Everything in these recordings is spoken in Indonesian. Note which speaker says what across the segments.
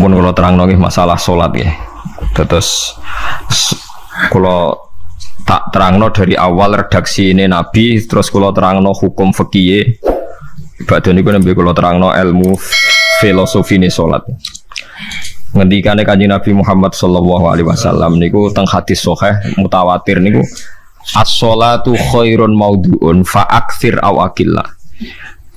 Speaker 1: Mun kula terangno nggih masalah salat nggih. Terus kula tak terangno dari awal redaksi ini Nabi, terus kula terangno hukum fikih. Badhe niku nembe kula terangno ilmu filosofi ini salat. Ngendikane Kanjeng Nabi Muhammad sallallahu alaihi wasallam niku teng hadis sahih mutawatir niku as-sholatu khairun maudhu'un fa aktsir aw aqillah.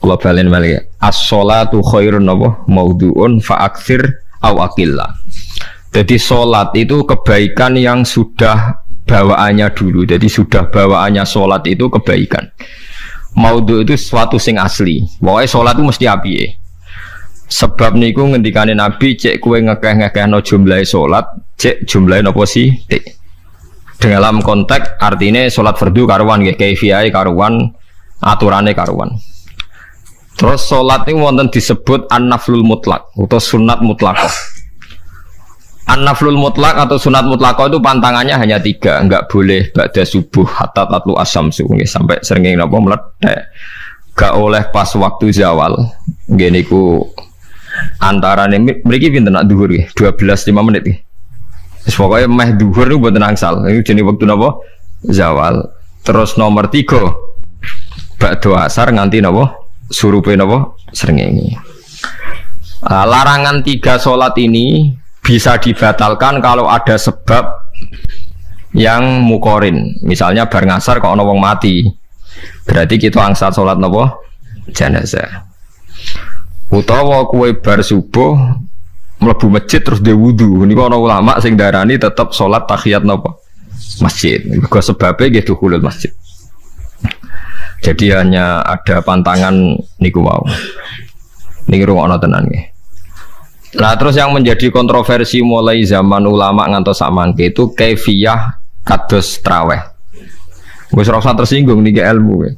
Speaker 1: Kula balen balik. As-sholatu khairun maudhu'un fa aktsir aw aqillah. Jadi salat itu kebaikan yang sudah bawaannya dulu. Jadi sudah bawaannya salat itu kebaikan. Maudhu itu sesuatu sing asli. Pokoknya salat itu mesti apike. Sebab niku ngendikane Nabi cek kowe ngekeh-ngekehno jumlahe salat, cek jumlahe napa sih? Dalam konteks artinya salat fardu karuan nggih, kaifiyahe karuan, aturane karuan. Terus salat niku wonten disebut an-naflul mutlak atau sunat mutlaqah. An-naflul mutlak atau sunat mutlaqah itu pantangannya hanya 3, enggak boleh ba'da subuh hatta tatlu asyamsu nggih sampai srengenge napa meletek. Gak oleh pas waktu zawal. Nggih niku antarane mriki pinten nak dhuwur nggih 12:05 menit nggih. Wis pokoke meh dhuwur niku mboten angsal. Niku jenenge wektu napa? Zawal. Terus nomor 3 ba'da asar nganti napa? Surupe napa? Srengenge. Larangan 3 salat ini bisa dibatalkan kalau ada sebab yang mukorin. Misalnya bar ngasar kok ana wong mati. Berarti kita angsal salat napa? Jenazah. Utawa kowe bar subuh mlebu masjid terus dhe wudu. Niku ana ulama sing darani tetep salat tahiyat napa? Masjid. Mergo sebabe nggih dukhulul masjid. Jadi hanya ada pantangan niku wau. Niki rungokno tenan nggih. Nah terus yang menjadi kontroversi mulai zaman ulama ngantos samangke itu kaifiyah kados traweh. Wis rasa tersinggung niki ilmu.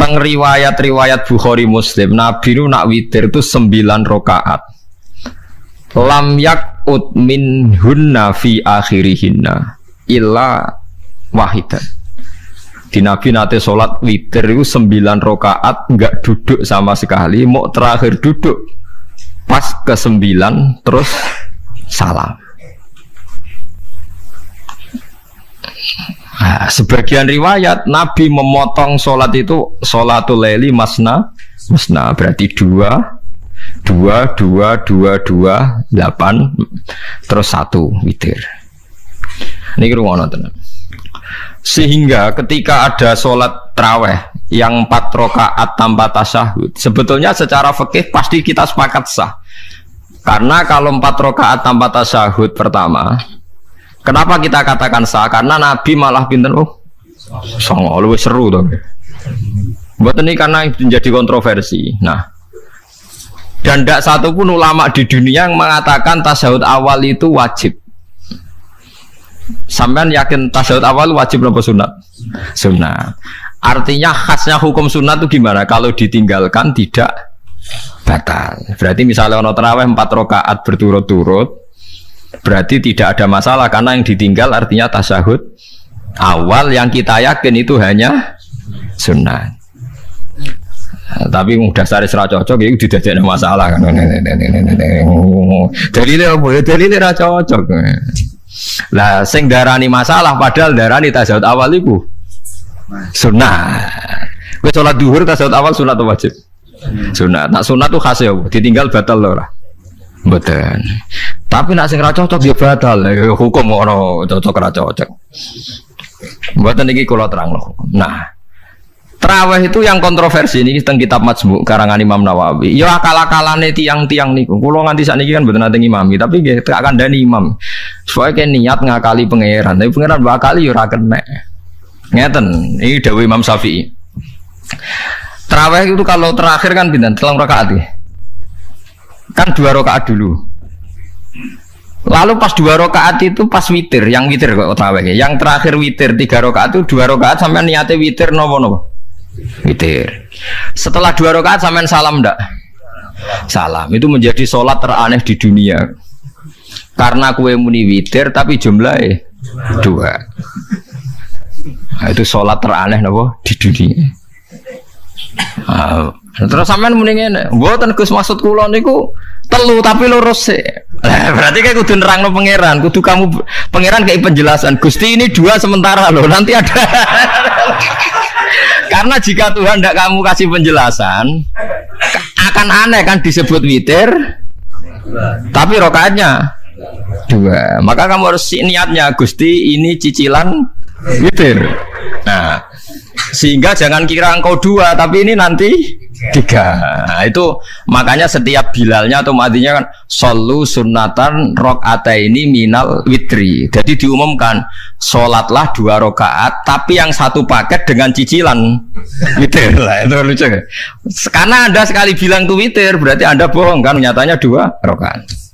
Speaker 1: Teng riwayat-riwayat Bukhari Muslim Nabi nu nak witir itu 9 rakaat. Lam yakut min hunna fi akhirihinna illa wahidan. Di Nabi nate salat witir itu 9 rakaat enggak duduk sama sekali, mau terakhir duduk pas ke-9 terus salam. Nah, sebagian riwayat Nabi memotong sholat itu sholatul laili masna berarti 2 8 terus 1 witir. Ini rungono tenan. Sehingga ketika ada sholat traweh yang 4 rakaat tanpa tasyahud, sebetulnya secara fikih pasti kita sepakat sah. Karena kalau 4 rakaat tanpa tasyahud pertama, kenapa kita katakan sah? Karena Nabi malah pinten songo luwih seru to. Mboten iki karena menjadi kontroversi. Nah, dan tidak satu pun ulama di dunia yang mengatakan tasyahud awal itu wajib. Sampean yakin tasyahud awal wajib apa sunat? Sunat. Artinya khasnya hukum sunat itu gimana? Kalau ditinggalkan tidak batal. Berarti misalnya ono tarawih 4 rakaat berturut-turut, berarti tidak ada masalah karena yang ditinggal artinya tasyahud awal yang kita yakin itu hanya sunat. Tapi dasar ra cocok itu didadekno masalah kan. Dalile apa ya? Dalile ra cocok. Lah sing darani masalah padahal darani tasyahud awal iku sunat. Kowe salat zuhur tasyahud awal sunat atau wajib? Sunat. Nak sunat tuh khas ya, ditinggal batal lho ora. Mboten. Tapi nak sing ra cocok ya batal. Hukum ora cocok ra cocok. Mboten iki kula terangno. Nah, traweh itu yang kontroversi ini teng kitab Majmu' karangan Imam Nawawi. Ya akal-akalane tiang-tiang niku. Kula nganti sakniki kan mboten nate ngimami, tapi nggih tak kandhani imam. Supaya ke niat ngakali pangeran, tapi pangeran bakali ya ora kena. Ngeten, ini dawuh Imam Syafi'i. Traweh itu kalau terakhir kan pinten? 3 rakaat ya. Kan 2 rakaat dulu. Lalu pas 2 rakaat itu pas witir, yang witir kok traweh. Yang terakhir witir 3 rakaat itu 2 rakaat sampai niate witir nopo-nopo. Witir. Setelah 2 rakaat sampean salam ndak? Salam. Itu menjadi sholat teraneh di dunia. Karena kue muni witir tapi jumlahnya 2. Nah, itu sholat teraneh napa di dunia. Terus sampean muni ngene, mboten Gus maksud kula niku Telu tapi lurus sih. Berarti kayak kudu nerangno pangeran, kudu kamu pangeran kayak penjelasan. Gusti ini dua sementara loh, nanti ada. Karena jika Tuhan tidak kamu kasih penjelasan, akan aneh kan disebut witir, tapi rokaatnya dua. Maka kamu harus niatnya Gusti ini cicilan witir. Nah, sehingga jangan kira engkau dua, tapi ini nanti tiga. Nah, itu makanya setiap bilalnya atau matinya kan solu sunnatan rokataini minal witri. Jadi diumumkan sholatlah 2 rakaat, tapi yang satu paket dengan cicilan witir. Lah itu lucu kan? Karena Anda sekali bilang itu witir, berarti Anda bohong kan? Nyatanya 2 rakaat.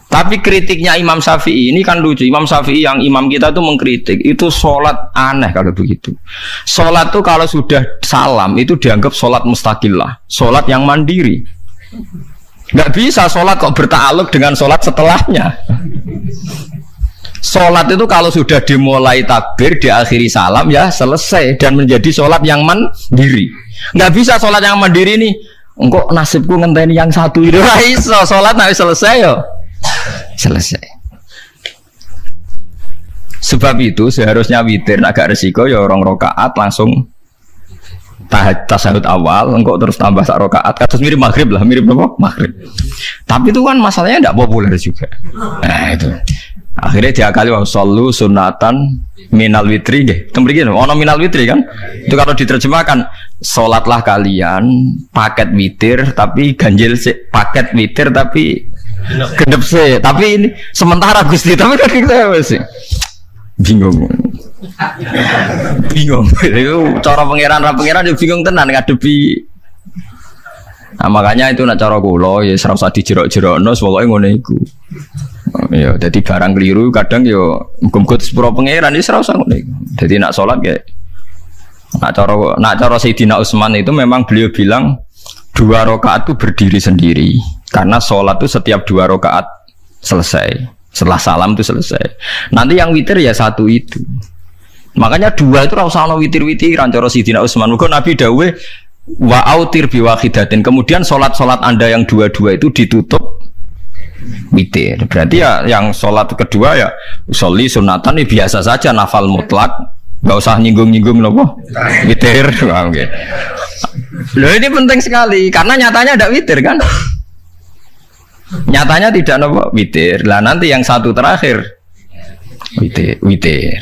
Speaker 1: Tapi kritiknya Imam Syafi'i ini kan lucu. Imam Syafi'i yang imam kita tuh mengkritik itu sholat aneh kalau begitu. Sholat tuh kalau sudah salam itu dianggap sholat mustaqillah, sholat yang mandiri. Nggak bisa sholat kok bertakluk dengan sholat setelahnya. Sholat itu kalau sudah dimulai takbir diakhiri salam ya selesai dan menjadi sholat yang mandiri. Nggak bisa sholat yang mandiri nih. Engkau nasibku ngenteni yang satu itu iso sholat nabi selesai yo. Selesai. Sebab itu seharusnya witir agak resiko ya 2 rakaat langsung tasyahud awal, engkau terus tambah 1 rakaat. Kasus mirip maghrib lah, mirip apa? Maghrib. Tapi itu kan masalahnya tidak populer juga. Nah itu. Akhirnya diakali wa shollu sunatan minal witri nggih. Tembriki ono minal witri kan? Itu kalau diterjemahkan salatlah kalian paket witir tapi ganjil paket witir tapi gendep sih, tapi ini sementara Gusti, tapi kan kita masih bingung. Itu cara pangeran dia bingung tenan ngadepi. Nah, makanya itu nak cara kula ya ora usah dijerok-jerokno, pokoke ngono iku. Ya, dadi barang keliru kadang ya muga-muga sepuro pangeran wis ora usah ngono iku. Dadi nak salat kayak nak cara Sayyidina Utsman itu memang beliau bilang 2 rakaat itu berdiri sendiri. Karena sholat itu setiap 2 rakaat selesai. Setelah salam itu selesai. Nanti yang witir ya 1 itu. Makanya 2 itu rasa witir-witiran. Cara Sayyidina Utsman. Maka Nabi dawuh wa autir biwahidatin. Kemudian sholat-sholat Anda yang 2-2 itu ditutup witir. Berarti ya yang sholat kedua ya sholli sunatan ini biasa saja nafal mutlak. Gak usah nyinggung-nyinggung nopo witir. Oke. Loh ini penting sekali karena nyatanya ada witir kan? Nyatanya tidak nopo witir. Lah nanti yang 1 terakhir witir.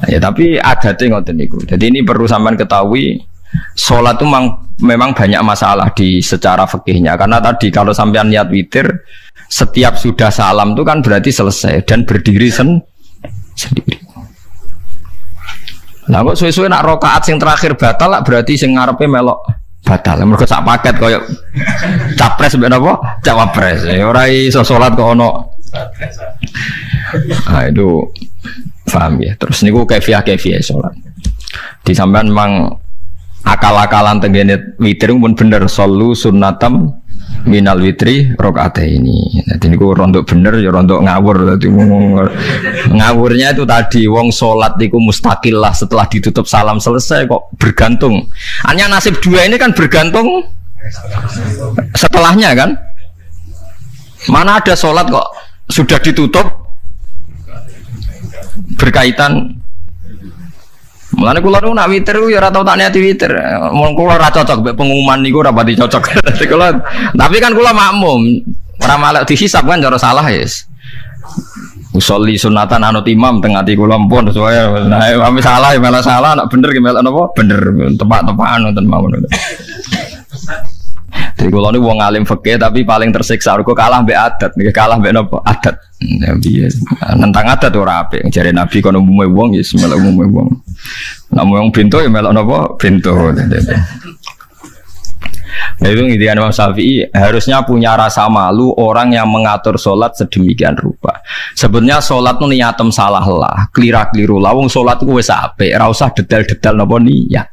Speaker 1: Ya tapi adatnya ngoten niku. Jadi ini perlu sampean ketahui sholat itu memang banyak masalah di secara fikihnya. Karena tadi kalau sampean niat witir setiap sudah salam itu kan berarti selesai dan berdiri sendiri. Lah kok suwe-suwe nak rakaat sing terakhir batal lah berarti sing ngarepe melok batal. Mergo sak paket koyo capres mbek napa? Cawapres. Ora iso salat kok ono. Ah itu paham ya. Terus niku kaifiah salat. Di sampean memang akal-akalan tenggene witir pun bener solu sunnatam minal witri rakaataini. Jadi niku rontok bener ya rontok ngawur. Dadi ngawurnya itu tadi wong salat niku mustaqillah setelah ditutup salam selesai kok bergantung. Hanya nasib 2 ini kan bergantung setelahnya kan. Mana ada salat kok sudah ditutup berkaitan. Mulane kula nu nak witir ya ora tau tak niati witir. Mun kula ora cocok mbek pengumuman niku ora pati cocok. Tapi kan kula makmum, ora malah dihisab kan cara salah yes. Usolli sunatan anut imam teng ati kula mpun sesuai. Nah, ame salah ya malah salah, nak bener ki melok napa? Bener, tepak-tepakan wonten mawon. Jadi kalau ini wong alim fikih tapi paling tersiksa kok kalah mbek adat, kalah mbek napa? Adat. Nabi nentang adat ora apik. Jare Nabi kono umume wong ya melok umume wong. Nek wong bento ya melok napa? Bento. Nah, itu intinya Imam Syafi'i harusnya punya rasa malu orang yang mengatur sholat sedemikian rupa. Sebenarnya sholat itu niatem salah lah, keliru lah. Wong sholat itu wis apik, ora usah detail-detail napa niat.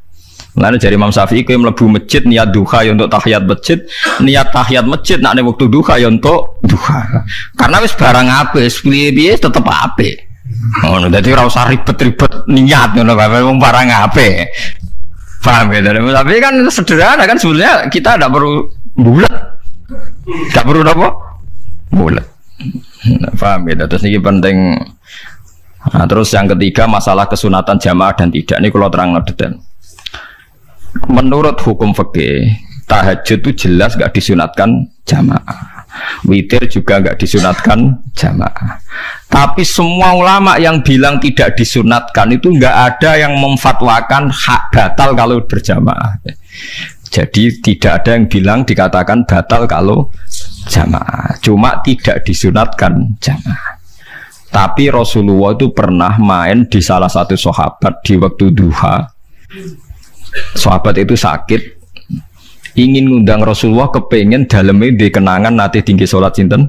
Speaker 1: Lalu dari Imam Syafi'i kowe mlebu masjid niat duha ya untuk tahiyat masjid, niat tahiyat masjid nak nek wektu duha ya untuk duha. Karena wis barang apik, piye-piye tetep apik. Ngono, dadi ora usah ribet-ribet niat ngono bae wong barang apik. Paham ya? Tapi kan sederhana kan sebenarnya kita tidak perlu bulat. Gak perlu apa? Bulat. Nah, paham ya? Terus ini penting. Nah, terus yang ketiga masalah kesunatan jamaah dan tidak. Ini kalau terang detail. Menurut hukum fikih, tahajud itu jelas gak disunatkan jamaah. Witir juga gak disunatkan jamaah. Tapi semua ulama yang bilang tidak disunatkan itu gak ada yang memfatwakan hak batal kalau berjamaah. Jadi tidak ada yang bilang dikatakan batal kalau jamaah. Cuma tidak disunatkan jamaah. Tapi Rasulullah itu pernah main di salah satu sahabat di waktu duha. Sahabat itu sakit, ingin ngundang Rasulullah, kepengen dalamnya di kenangan nanti tinggi sholat sinten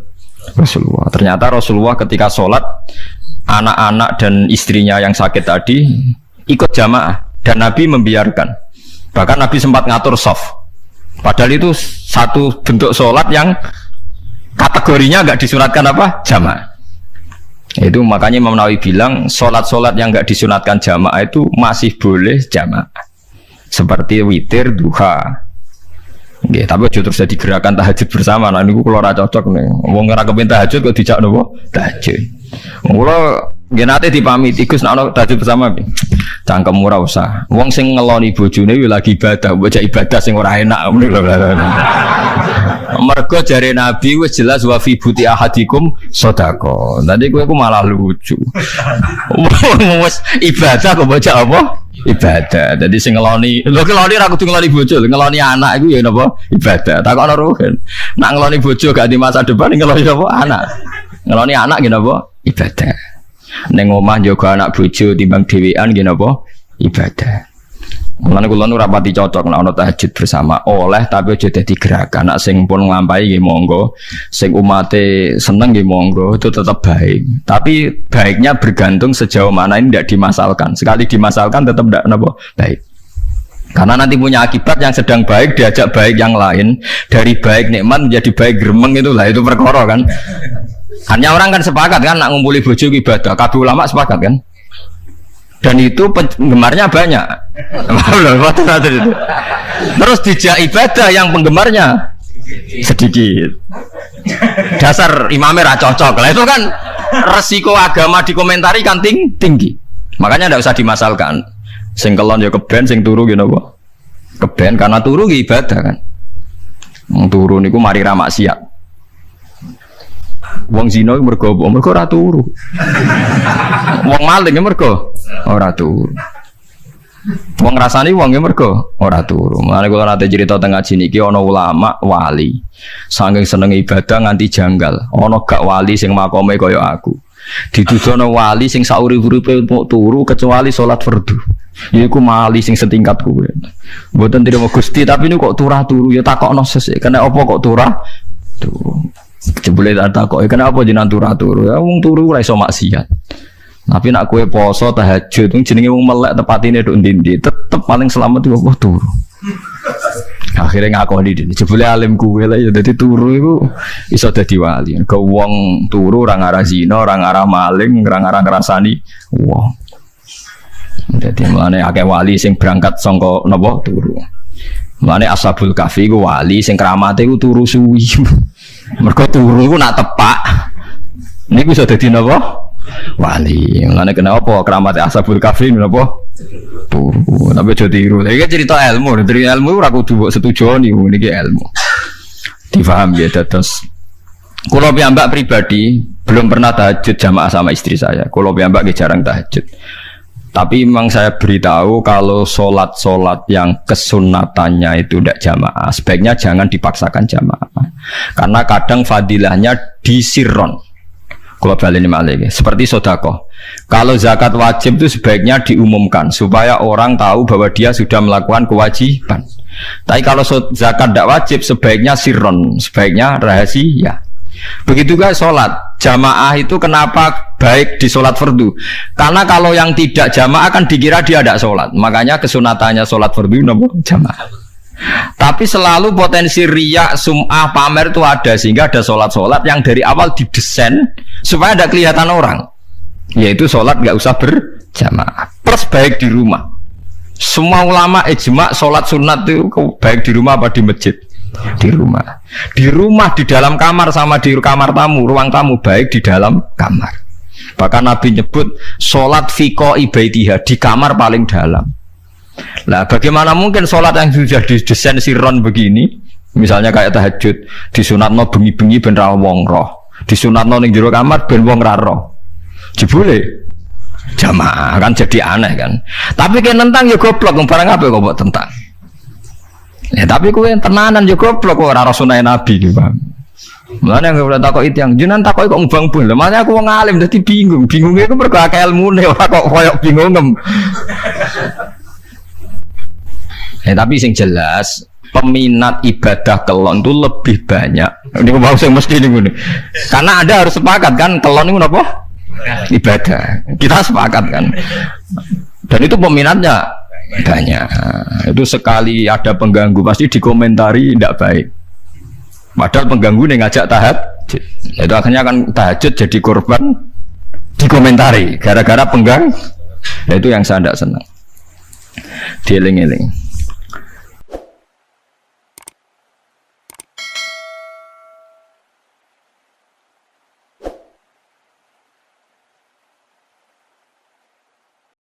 Speaker 1: Rasulullah. Ternyata Rasulullah ketika sholat, anak-anak dan istrinya yang sakit tadi ikut jamaah dan Nabi membiarkan. Bahkan Nabi sempat ngatur soft. Padahal itu satu bentuk sholat yang kategorinya nggak disunatkan apa? Jamaah. Itu makanya Imam Nawawi bilang sholat-sholat yang nggak disunatkan jamaah itu masih boleh jamaah. Seperti witir, duha. Nggih, tapi aja terus jadi gerakan tahajud bersama. Nah niku kula ora cocok nih. Wong ora kepen tahajud kok dijak nopo? Tahajud. Kula nggih nate dipamiti Gus nek ana tahajud bersama piye? Cangkem ora usah. Wong sing ngeloni bojone yo lagi ibadah, bocah ibadah sing ora enak. Mergo jare Nabi wis jelas wa fi buti ahadikum sedekah. Tadi kowe malah lucu. Wis ibadah kok bocah apa? Ibadah. Jadi sing ngeloni, lho ngeloni ra kudu ngeloni bojo, ngeloni anak iku ya napa? Ibadah. Takokno ruhen. Nak ngeloni bojo gak di masa depan ngeloni apa? Anak. Ngeloni anak nggih napa? Ibadah. Ning omah njaga anak bojo timbang dhewean nggih napa? Ibadah. Mulane kula nu rapati cocok nek ana tahajud bersama oleh tapi aja dadi gerakan. Nek sing pun nglampahi nggih monggo, sing umate seneng nggih monggo, itu tetap baik. Tapi baiknya bergantung sejauh mana ini tidak dimasalkan. Sekali dimasalkan tetap tidak napa baik. Karena nanti punya akibat yang sedang baik diajak baik yang lain, dari baik nikmat menjadi baik gremeng itulah itu perkara kan. Hanya orang kan sepakat kan nak ngumpuli bojo ibadah, kabeh ulama sepakat kan. Dan itu penggemarnya banyak. Terus dijak ibadah yang penggemarnya sedikit. Dasar imamnya ra cocok. Lah itu kan resiko agama dikomentari kan tinggi. Makanya tidak usah dimasalkan. Sing kelon ya keben, sing turu gitu apa? Keben karena turu ya ibadah kan. Turu niku mari ra maksiat. Wong zina mergo ora turu. Wong maling mergo ora turu. Wong ngrasani wong mergo ora turu. Mulane kula nate cerita teng ngaji niki ana ulama wali. Saking seneng ibadah nganti janggal. Ana gak wali sing makome kaya aku. Dituduhno wali sing saurip-uripe mau turu kecuali salat fardu. Iku mali sing setingkat kuwe. Mboten trimo Gusti tapi niku kok turah turu ya takokno sesuk. Kena apa kok turah? Turu. Jebule tak kok kenapa jenengan turu ya wong turu ora iso maksiat. Tapi nak kowe poso tahajud jenenge wong melek tepatine nduk ndi-ndi tetep paling selamat iku apa turu. Akhirnya ngakoni dene jebule alim kowe lah ya dadi turu iku iso dadi wali. Ke wong turu ora ngarah zina, ora ngarah maling, ora ngarah ngrasani wong. Dadi mulane akeh wali sing berangkat saka napa turu. Mulane Ashabul Kahfi ku wali sing kramate ku turu suwi. Mergo turu ku nak tepak. Niku iso dadi napa? Wali. Mulane kenapa kramate Ashabul Kahfi napa? Turu. Tapi aja tiru. Iki cerita ilmu, dari ilmu ora kudu mbok setujoni niki ilmu. Difaham ya terus. Kula piyambak pribadi belum pernah tahajud jamaah sama istri saya. Kula piyambak jarang tahajud. Tapi memang saya beritahu kalau sholat-sholat yang kesunatannya itu tidak jamaah, sebaiknya jangan dipaksakan jamaah. Karena kadang fadilahnya disirron. Kalau balik ini malah seperti sodakoh. Kalau zakat wajib itu sebaiknya diumumkan supaya orang tahu bahwa dia sudah melakukan kewajiban. Tapi kalau zakat tidak wajib sebaiknya sirron, sebaiknya rahasia. Begitu guys sholat jamaah itu kenapa baik di sholat fardu? Karena kalau yang tidak jamaah kan dikira dia tidak sholat. Makanya kesunatannya sholat fardu namun jamaah. Tapi selalu potensi riya, sum'ah, pamer itu ada sehingga ada sholat-sholat yang dari awal didesain supaya tidak kelihatan orang. Yaitu sholat nggak usah berjamaah. Plus baik di rumah. Semua ulama ijma sholat sunat itu baik di rumah apa di masjid. Di rumah. Di rumah, di dalam kamar sama di kamar tamu, ruang tamu baik di dalam kamar. Bahkan Nabi nyebut sholat fiko ibaitiha di kamar paling dalam. Nah, bagaimana mungkin sholat yang sudah didesain siron begini, misalnya kayak tahajud, disunatno bengi-bengi ben ra wong roh, disunatno ning jero kamar ben wong ra roh. Jebule jamaah kan jadi aneh kan. Tapi kan tentang ya goblok, barang apa kok mbok tentang. Ya tapi kowe tenanan ya goblok kok ora sunah Nabi iki, Bang. Mulane nek ora takok itu yang jenengan takok kok ngubang bun. Lah makanya aku wong alim dadi bingung. Bingungnya iku mergo akeh ilmune ora kok koyo bingungem. Tapi sing jelas peminat ibadah kelon itu lebih banyak. Ini mau sing mesti ini. Karena Anda harus sepakat kan kelon itu apa? Ibadah. Kita sepakat kan. Dan itu peminatnya banyak. Itu sekali ada pengganggu pasti dikomentari tidak baik. Padahal pengganggu nih ngajak tahajud. Itu akhirnya kan tahajud jadi korban dikomentari gara-gara penggang. Nah, itu yang saya tidak senang. Dieling-eling.